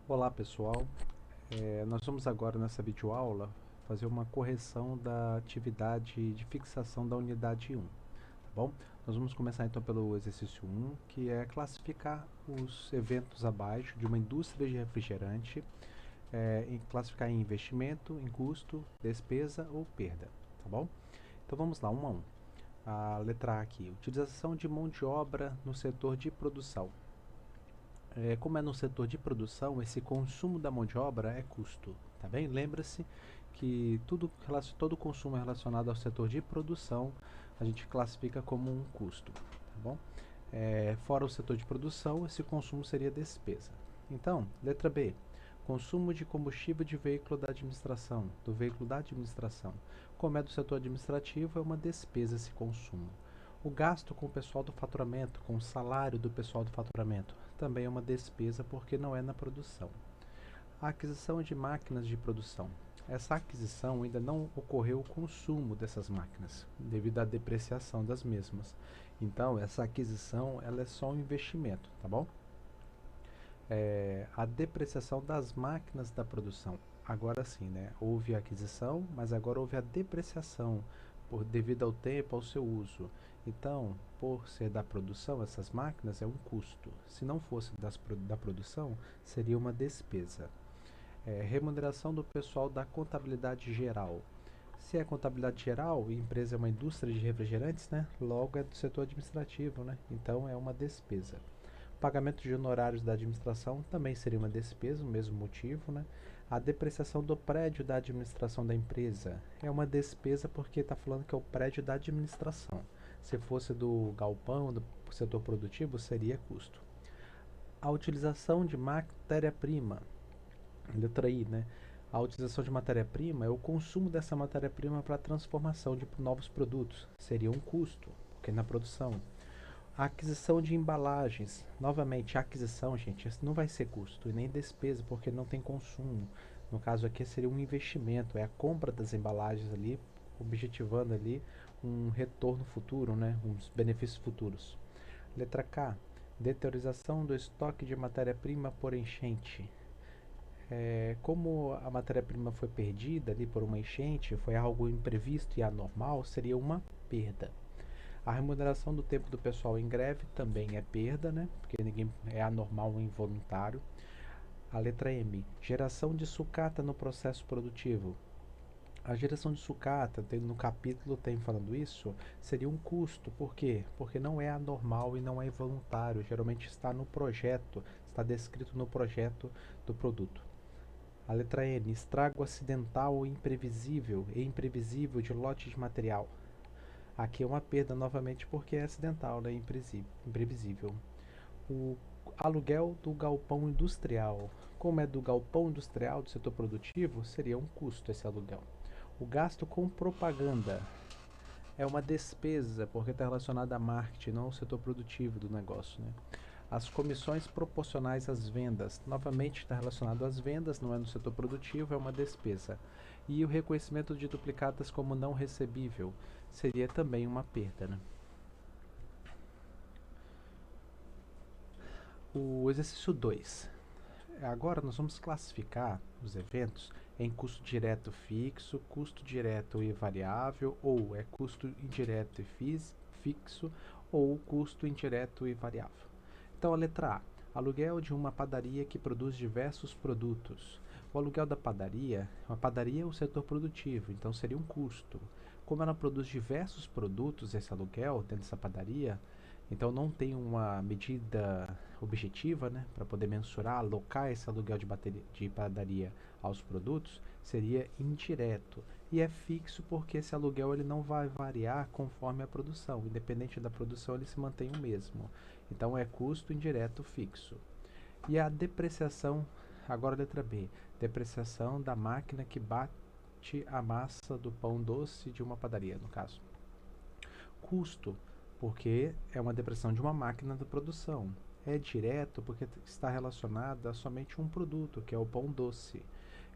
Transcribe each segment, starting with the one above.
Olá pessoal, nós vamos agora nessa videoaula fazer uma correção da atividade de fixação da unidade 1, tá bom? Nós vamos começar então pelo exercício 1, que é classificar os eventos abaixo de uma indústria de refrigerante, classificar em investimento, em custo, despesa ou perda, tá bom? Então vamos lá, 1 a 1. A letra A aqui, utilização de mão de obra no setor de produção. Como é no setor de produção, esse consumo da mão de obra é custo, tá bem? Lembra-se que todo consumo relacionado ao setor de produção a gente classifica como um custo, tá bom? Fora o setor de produção, esse consumo seria despesa. Então, letra B, consumo de combustível de veículo da administração, do veículo da administração. Como é do setor administrativo, é uma despesa esse consumo. O gasto com o pessoal do faturamento, com o salário do pessoal do faturamento, também é uma despesa porque não é na produção. A aquisição de máquinas de produção. Essa aquisição ainda não ocorreu o consumo dessas máquinas, devido à depreciação das mesmas. Então, essa aquisição ela é só um investimento, tá bom? A depreciação das máquinas da produção. Agora sim, né? Houve a aquisição, mas agora houve a depreciação devido ao tempo, ao seu uso. Então, por ser da produção, essas máquinas é um custo. Se não fosse da produção, seria uma despesa. Remuneração do pessoal da contabilidade geral. Se é contabilidade geral e a empresa é uma indústria de refrigerantes, né? Logo é do setor administrativo, né? Então é uma despesa. Pagamento de honorários da administração também seria uma despesa, o mesmo motivo, né? A depreciação do prédio da administração da empresa é uma despesa porque está falando que é o prédio da administração. Se fosse do galpão, do setor produtivo, seria custo. A utilização de matéria-prima, letra I, né? A utilização de matéria-prima é o consumo dessa matéria-prima para a transformação de novos produtos. Seria um custo, porque na produção. A aquisição de embalagens. Novamente, a aquisição, gente, isso não vai ser custo e nem despesa, porque não tem consumo. No caso aqui seria um investimento, é a compra das embalagens ali, objetivando ali um retorno futuro, né? Uns benefícios futuros. Letra K. Deteriorização do estoque de matéria-prima por enchente. Como a matéria-prima foi perdida ali por uma enchente, foi algo imprevisto e anormal, seria uma perda. A remuneração do tempo do pessoal em greve também é perda, né? Porque ninguém é anormal ou involuntário. A letra M, geração de sucata no processo produtivo. A geração de sucata, no capítulo tem falando isso, seria um custo. Por quê? Porque não é anormal e não é involuntário. Geralmente está no projeto, está descrito no projeto do produto. A letra N, estrago acidental ou imprevisível e imprevisível de lote de material. Aqui é uma perda novamente porque é acidental, né? Imprevisível. O aluguel do galpão industrial. Como é do galpão industrial do setor produtivo, seria um custo esse aluguel. O gasto com propaganda é uma despesa porque está relacionada a marketing, não ao setor produtivo do negócio, né? As comissões proporcionais às vendas, novamente está relacionado às vendas, não é no setor produtivo, é uma despesa. E o reconhecimento de duplicatas como não recebível seria também uma perda, né? O exercício 2. Agora nós vamos classificar os eventos em custo direto fixo, custo direto e variável, ou é custo indireto e fixo, ou custo indireto e variável. Então a letra A, aluguel de uma padaria que produz diversos produtos. O aluguel da padaria, uma padaria é o setor produtivo, então seria um custo. Como ela produz diversos produtos, esse aluguel dentro dessa padaria, então não tem uma medida objetiva, né, para poder mensurar, alocar esse aluguel de padaria aos produtos, seria indireto. E é fixo porque esse aluguel ele não vai variar conforme a produção. Independente da produção, ele se mantém o mesmo. Então é custo indireto fixo. E a depreciação, agora letra B, depreciação da máquina que bate a massa do pão doce de uma padaria, no caso. Custo, porque é uma depreciação de uma máquina de produção. É direto porque está relacionada a somente um produto, que é o pão doce.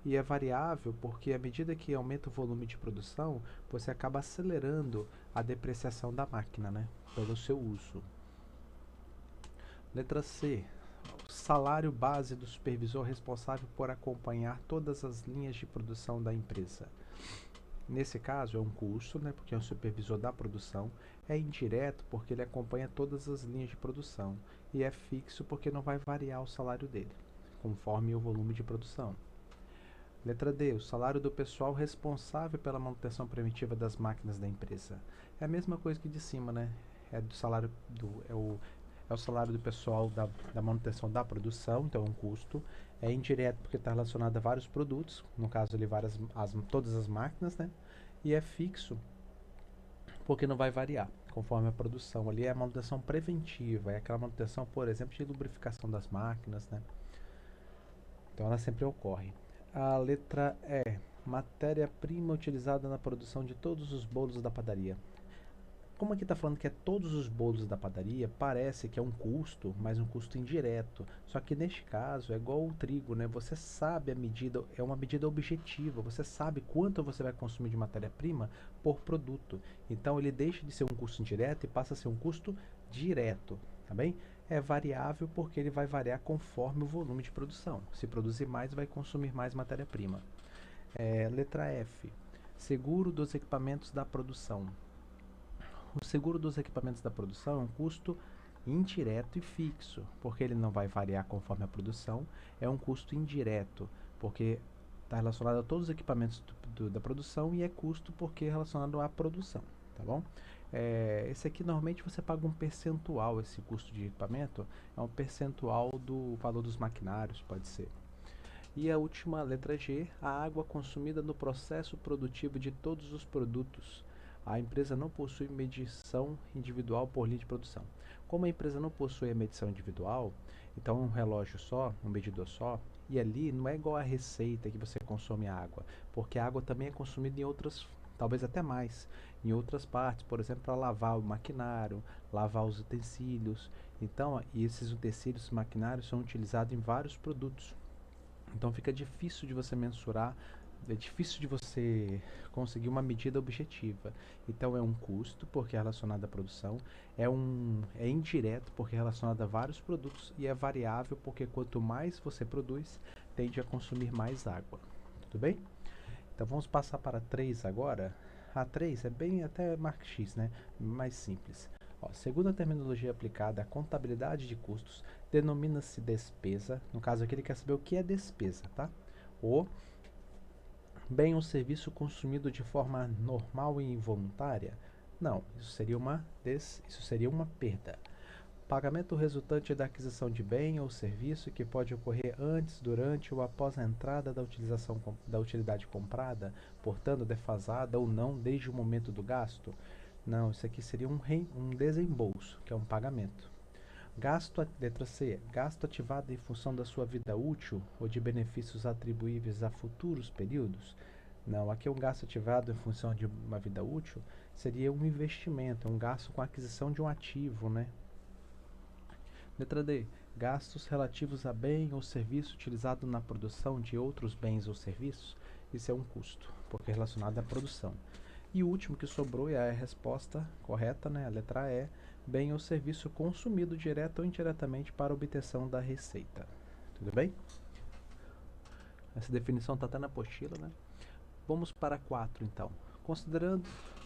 E é variável porque à medida que aumenta o volume de produção, você acaba acelerando a depreciação da máquina, né, pelo seu uso. Letra C. salário base do supervisor responsável por acompanhar todas as linhas de produção da empresa. Nesse caso, é um custo, né, porque é um supervisor da produção. É indireto, porque ele acompanha todas as linhas de produção. E é fixo, porque não vai variar o salário dele, conforme o volume de produção. Letra D. O salário do pessoal responsável pela manutenção preventiva das máquinas da empresa. É a mesma coisa que de cima, né? É do salário é o salário do pessoal da manutenção da produção, então é um custo. É indireto porque está relacionado a vários produtos, no caso ali todas as máquinas, né? E é fixo porque não vai variar conforme a produção. Ali é a manutenção preventiva, é aquela manutenção, por exemplo, de lubrificação das máquinas, né? Então ela sempre ocorre. A letra E. Matéria-prima utilizada na produção de todos os bolos da padaria. Como aqui está falando que é todos os bolos da padaria, parece que é um custo, mas um custo indireto. Só que neste caso é igual o trigo, né? Você sabe a medida, é uma medida objetiva. Você sabe quanto você vai consumir de matéria-prima por produto. Então ele deixa de ser um custo indireto e passa a ser um custo direto, tá bem? É variável porque ele vai variar conforme o volume de produção. Se produzir mais, vai consumir mais matéria-prima. Letra F. Seguro dos equipamentos da produção. O seguro dos equipamentos da produção é um custo indireto e fixo, porque ele não vai variar conforme a produção. É um custo indireto, porque está relacionado a todos os equipamentos da produção e é custo porque é relacionado à produção, tá bom? Esse aqui normalmente você paga um percentual, esse custo de equipamento é um percentual do valor dos maquinários, pode ser. E a última, letra G, a água consumida no processo produtivo de todos os produtos. A empresa não possui medição individual por linha de produção. Como a empresa não possui a medição individual, então um relógio só, um medidor só, e ali não é igual a receita que você consome a água, porque a água também é consumida em outras, talvez até mais, em outras partes, por exemplo, para lavar o maquinário, lavar os utensílios. Então, e esses utensílios e maquinários são utilizados em vários produtos. Então fica difícil de você mensurar, é difícil de você conseguir uma medida objetiva. Então é um custo porque é relacionado à produção, é indireto porque é relacionado a vários produtos e é variável porque quanto mais você produz, tende a consumir mais água. Tudo bem? Então vamos passar para 3 agora. A 3 é bem até marca X, né? Mais simples. Ó, segundo a terminologia aplicada à contabilidade de custos, denomina-se despesa. No caso aqui ele quer saber o que é despesa, tá? O bem ou serviço consumido de forma normal e involuntária? Não, isso seria uma perda. Pagamento resultante da aquisição de bem ou serviço que pode ocorrer antes, durante ou após a entrada da utilidade comprada, portanto defasada ou não desde o momento do gasto? Não, isso aqui seria um desembolso, que é um pagamento. Letra C. Gasto ativado em função da sua vida útil ou de benefícios atribuíveis a futuros períodos? Não, aqui é um gasto ativado em função de uma vida útil, seria um investimento, um gasto com a aquisição de um ativo, né? Letra D. Gastos relativos a bem ou serviço utilizado na produção de outros bens ou serviços. Isso é um custo, porque é relacionado à produção. E o último que sobrou é a resposta correta, né? A letra E. Bem ou serviço consumido direto ou indiretamente para obtenção da receita. Tudo bem? Essa definição está até na apostila, né? Vamos para 4, então.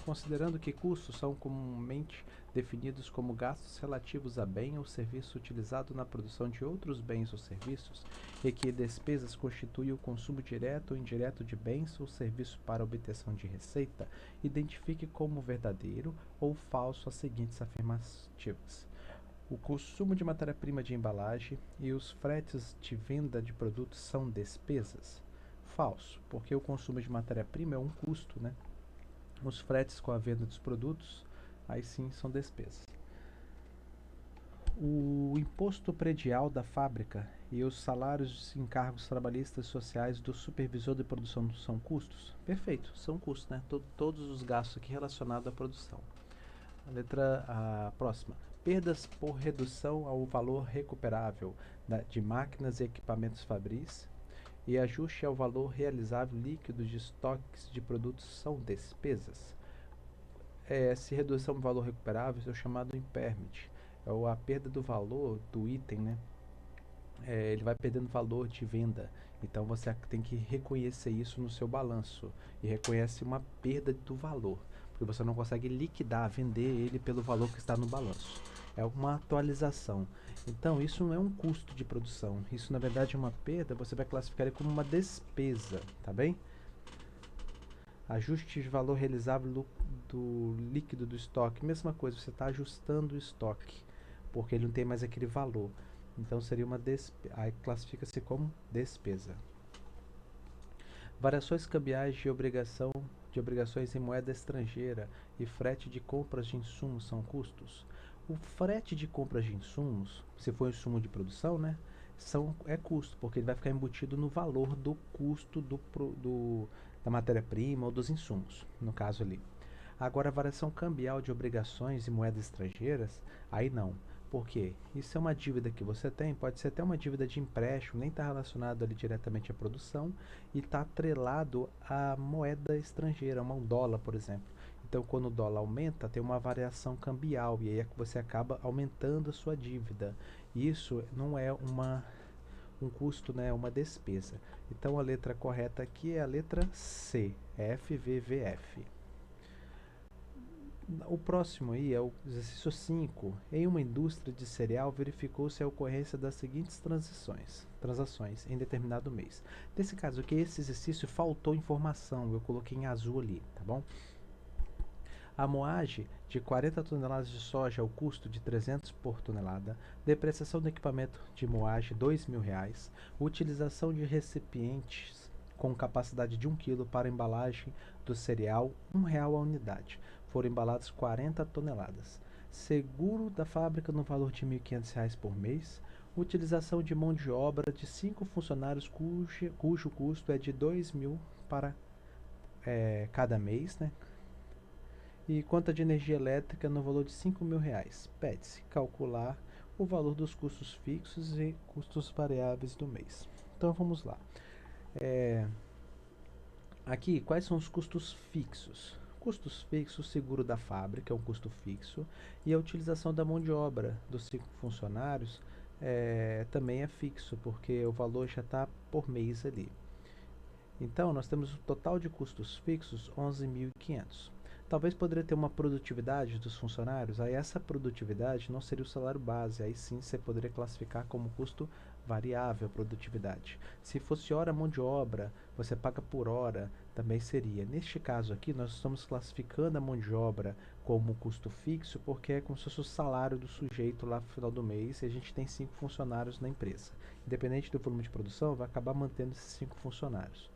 Considerando que custos são comumente definidos como gastos relativos a bem ou serviço utilizado na produção de outros bens ou serviços, e que despesas constituem o consumo direto ou indireto de bens ou serviços para obtenção de receita, identifique como verdadeiro ou falso as seguintes afirmativas. O consumo de matéria-prima de embalagem e os fretes de venda de produtos são despesas? Falso, porque o consumo de matéria-prima é um custo, né? Os fretes com a venda dos produtos, aí sim são despesas. O imposto predial da fábrica e os salários e encargos trabalhistas e sociais do supervisor de produção são custos? Perfeito, são custos, né? Todos os gastos aqui relacionados à produção. A próxima. Perdas por redução ao valor recuperável de máquinas e equipamentos fabris e ajuste ao valor realizável líquido de estoques de produtos são despesas. Se redução do valor recuperável é o chamado impairment, é a perda do valor do item, né? ele vai perdendo valor de venda. Então você tem que reconhecer isso no seu balanço e reconhece uma perda do valor, porque você não consegue liquidar, vender ele pelo valor que está no balanço. É uma atualização. Então isso não é um custo de produção, isso na verdade é uma perda, você vai classificar ele como uma despesa, tá bem? Ajuste de valor realizável do líquido do estoque, mesma coisa, você está ajustando o estoque, porque ele não tem mais aquele valor. Então seria uma despesa, aí classifica-se como despesa. Variações cambiais de obrigações em moeda estrangeira e frete de compras de insumos são custos. O frete de compras de insumos, se for insumo de produção, né, é custo, porque ele vai ficar embutido no valor do custo da matéria-prima ou dos insumos, no caso ali. Agora, a variação cambial de obrigações e moedas estrangeiras, aí não. Por quê? Isso é uma dívida que você tem, pode ser até uma dívida de empréstimo, nem está relacionado ali diretamente à produção e está atrelado à moeda estrangeira, um dólar, por exemplo. Então, quando o dólar aumenta, tem uma variação cambial e aí é que você acaba aumentando a sua dívida. Isso não é um custo, né, é uma despesa. Então, a letra correta aqui é a letra C, FVVF. O próximo aí é o exercício 5. Em uma indústria de cereal, verificou-se a ocorrência das seguintes transações em determinado mês. Nesse caso aqui, esse exercício faltou informação, eu coloquei em azul ali, tá bom? A moagem de 40 toneladas de soja ao custo de 300 por tonelada, depreciação do equipamento de moagem R$ 2.000, utilização de recipientes com capacidade de 1 kg para embalagem do cereal, R$ 1 a unidade. Foram embaladas 40 toneladas. Seguro da fábrica no valor de R$ 1.500 por mês. Utilização de mão de obra de 5 funcionários cujo custo é de 2.000 para cada mês, né? E conta de energia elétrica no valor de R$ 5.000. Pede-se calcular o valor dos custos fixos e custos variáveis do mês. Então vamos lá. Aqui, quais são os custos fixos? Custos fixos, seguro da fábrica é um custo fixo, e a utilização da mão de obra dos 5 funcionários também é fixo, porque o valor já está por mês ali. Então, nós temos o total de custos fixos, 11.500. Talvez poderia ter uma produtividade dos funcionários, aí essa produtividade não seria o salário base, aí sim você poderia classificar como custo variável a produtividade. Se fosse hora mão de obra, você paga por hora, também seria. Neste caso aqui, nós estamos classificando a mão de obra como custo fixo, porque é como se fosse o salário do sujeito lá no final do mês, e a gente tem 5 funcionários na empresa. Independente do volume de produção, vai acabar mantendo esses 5 funcionários.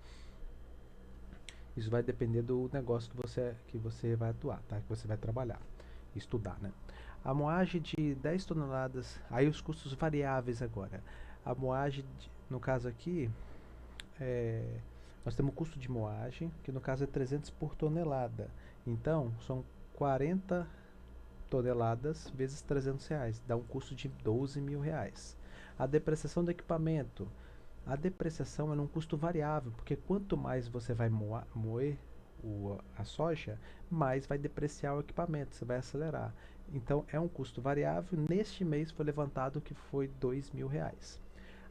Isso vai depender do negócio que você vai atuar, tá? Que você vai trabalhar, estudar, né? A moagem de 10 toneladas, aí os custos variáveis agora. A moagem, no caso aqui, nós temos o custo de moagem, que no caso é 300 por tonelada. Então, são 40 toneladas vezes R$ 300, dá um custo de R$ 12.000. A depreciação do equipamento, a depreciação é um custo variável, porque quanto mais você vai moer a soja, mais vai depreciar o equipamento, você vai acelerar. Então é um custo variável. Neste mês foi levantado que foi R$ 2.000.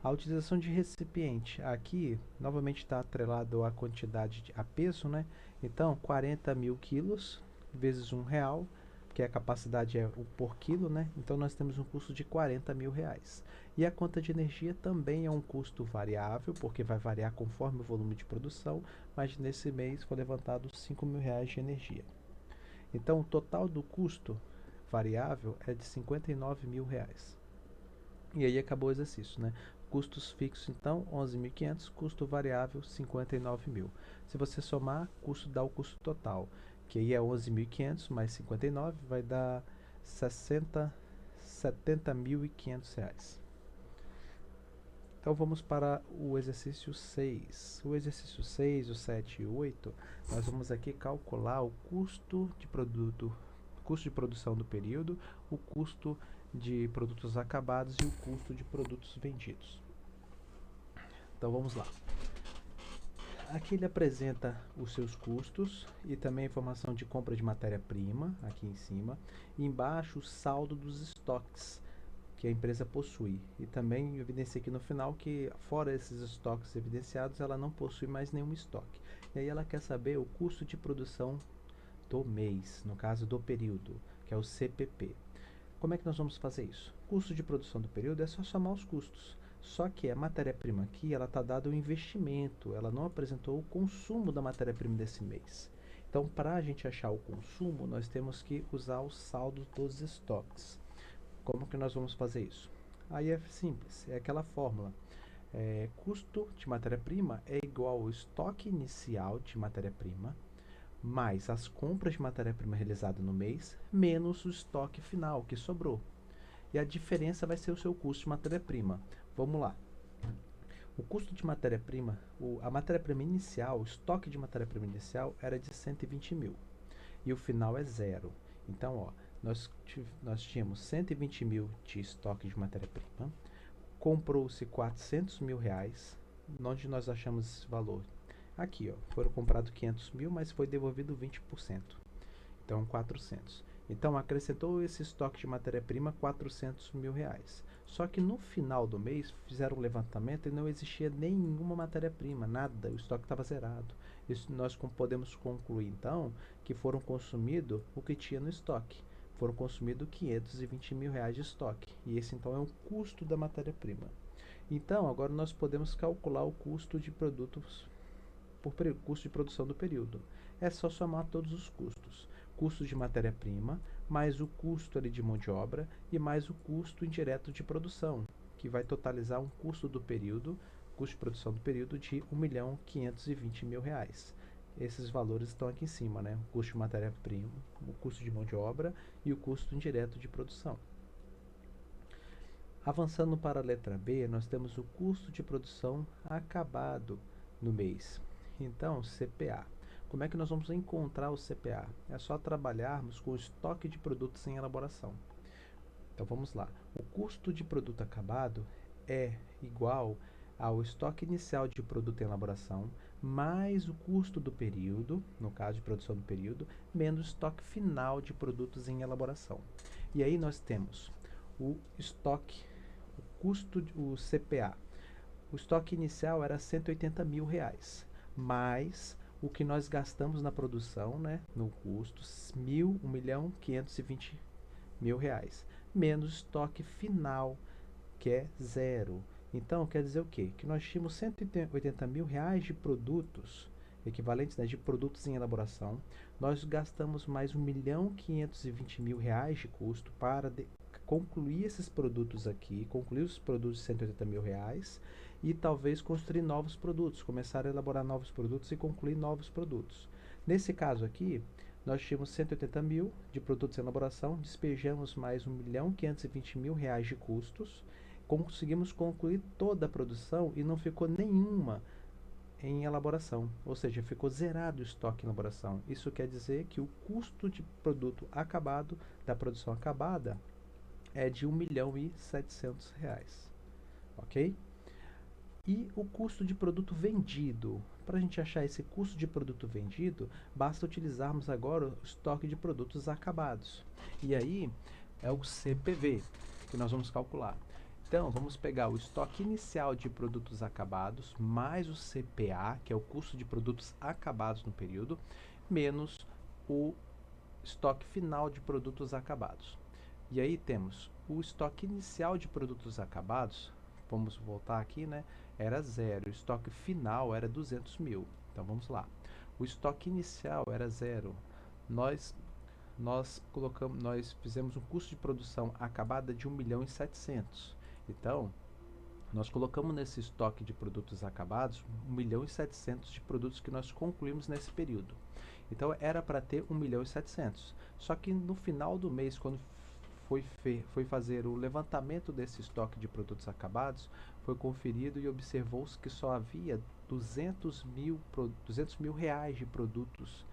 A utilização de recipiente, aqui novamente está atrelado à quantidade a peso, né? Então 40.000 quilos vezes R$ 1, que a capacidade é o por quilo, né? Então nós temos um custo de R$ 40.000. E a conta de energia também é um custo variável, porque vai variar conforme o volume de produção, mas nesse mês foi levantado R$ 5.000 de energia. Então o total do custo variável é de R$ 59.000. E aí acabou o exercício, né? Custos fixos, então, 11.500, custo variável, 59.000. Se você somar, dá o custo total, que aí é 11.500 mais 59, vai dar R$ 70.500. Então vamos para o exercício 6. O exercício 6, o 7 e o 8, nós vamos aqui calcular o custo de produção do período, o custo de produtos acabados e o custo de produtos vendidos. Então vamos lá. Aqui ele apresenta os seus custos e também a informação de compra de matéria-prima, aqui em cima. E embaixo o saldo dos estoques, que a empresa possui. E também evidencia aqui no final que, fora esses estoques evidenciados, ela não possui mais nenhum estoque. E aí ela quer saber o custo de produção do mês, no caso do período, que é o CPP. Como é que nós vamos fazer isso? Custo de produção do período é só somar os custos. Só que a matéria-prima aqui, ela está dada o investimento, ela não apresentou o consumo da matéria-prima desse mês. Então, para a gente achar o consumo, nós temos que usar o saldo dos estoques. Como que nós vamos fazer isso? Aí é simples, é aquela fórmula. Custo de matéria-prima é igual ao estoque inicial de matéria-prima mais as compras de matéria-prima realizadas no mês, menos o estoque final que sobrou. E a diferença vai ser o seu custo de matéria-prima. Vamos lá. O custo de matéria-prima, a matéria-prima inicial, o estoque de matéria-prima inicial era de 120 mil. E o final é zero. Então, ó, nós tínhamos 120 mil de estoque de matéria-prima, comprou-se 400 mil reais. Onde nós achamos esse valor? Aqui, ó, foram comprados 500 mil, mas foi devolvido 20%. Então, 400. Então, acrescentou esse estoque de matéria-prima 400 mil reais. Só que no final do mês fizeram um levantamento e não existia nenhuma matéria-prima, nada, o estoque estava zerado. Isso nós podemos concluir, então, que foram consumidos o que tinha no estoque. Foram consumidos 520 mil reais de estoque. E esse, então, é o custo da matéria-prima. Então, agora nós podemos calcular o custo de produtos por custo de produção do período. É só somar todos os custos. Custo de matéria-prima, mais o custo ali de mão de obra e mais o custo indireto de produção, que vai totalizar um custo do período, custo de produção do período de R$ 1.520.000. Esses valores estão aqui em cima, né? O custo de matéria-prima, o custo de mão de obra e o custo indireto de produção. Avançando para a letra B, nós temos o custo de produção acabado no mês. Então, CPA. Como é que nós vamos encontrar o CPA? É só trabalharmos com o estoque de produtos em elaboração. Então, vamos lá. O custo de produto acabado é igual ao estoque inicial de produto em elaboração, mais o custo do período, no caso de produção do período, menos o estoque final de produtos em elaboração. E aí nós temos o estoque, o custo, o CPA. O estoque inicial era 180 mil reais, mais o que nós gastamos na produção, né, no custo, 1.520.000 reais, menos o estoque final, que é zero. Então, quer dizer o quê? Que nós tínhamos 180 mil reais de produtos, equivalentes, né, de produtos em elaboração, nós gastamos mais 1.520.000 reais de custo para concluir esses produtos aqui, concluir os produtos de 180 mil reais e talvez construir novos produtos, começar a elaborar novos produtos e concluir novos produtos. Nesse caso aqui, nós tínhamos 180 mil de produtos em elaboração, despejamos mais 1.520.000 reais de custos, conseguimos concluir toda a produção e não ficou nenhuma em elaboração, ou seja, ficou zerado o estoque em elaboração. Isso quer dizer que o custo de produto acabado, da produção acabada, é de R$ 1.700.000, ok? E o custo de produto vendido. Para a gente achar esse custo de produto vendido, basta utilizarmos agora o estoque de produtos acabados. E aí é o CPV que nós vamos calcular. Então, vamos pegar o estoque inicial de produtos acabados, mais o CPA, que é o custo de produtos acabados no período, menos o estoque final de produtos acabados. E aí temos o estoque inicial de produtos acabados, vamos voltar aqui, né? Era zero, o estoque final era 200 mil. Então vamos lá. O estoque inicial era zero. Nós fizemos um custo de produção acabada de 1.700.000. Então, nós colocamos nesse estoque de produtos acabados 1.700.000 de produtos que nós concluímos nesse período. Então era para ter 1.700.000. Só que no final do mês, quando foi fazer o levantamento desse estoque de produtos acabados, foi conferido e observou-se que só havia 200 mil reais de produtos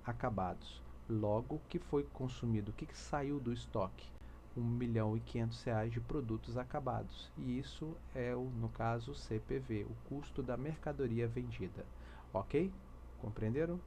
acabados. Logo, que foi consumido, o que saiu do estoque? 1.500.000 de produtos acabados. E isso é, no caso, o CPV, o custo da mercadoria vendida. Ok? Compreenderam?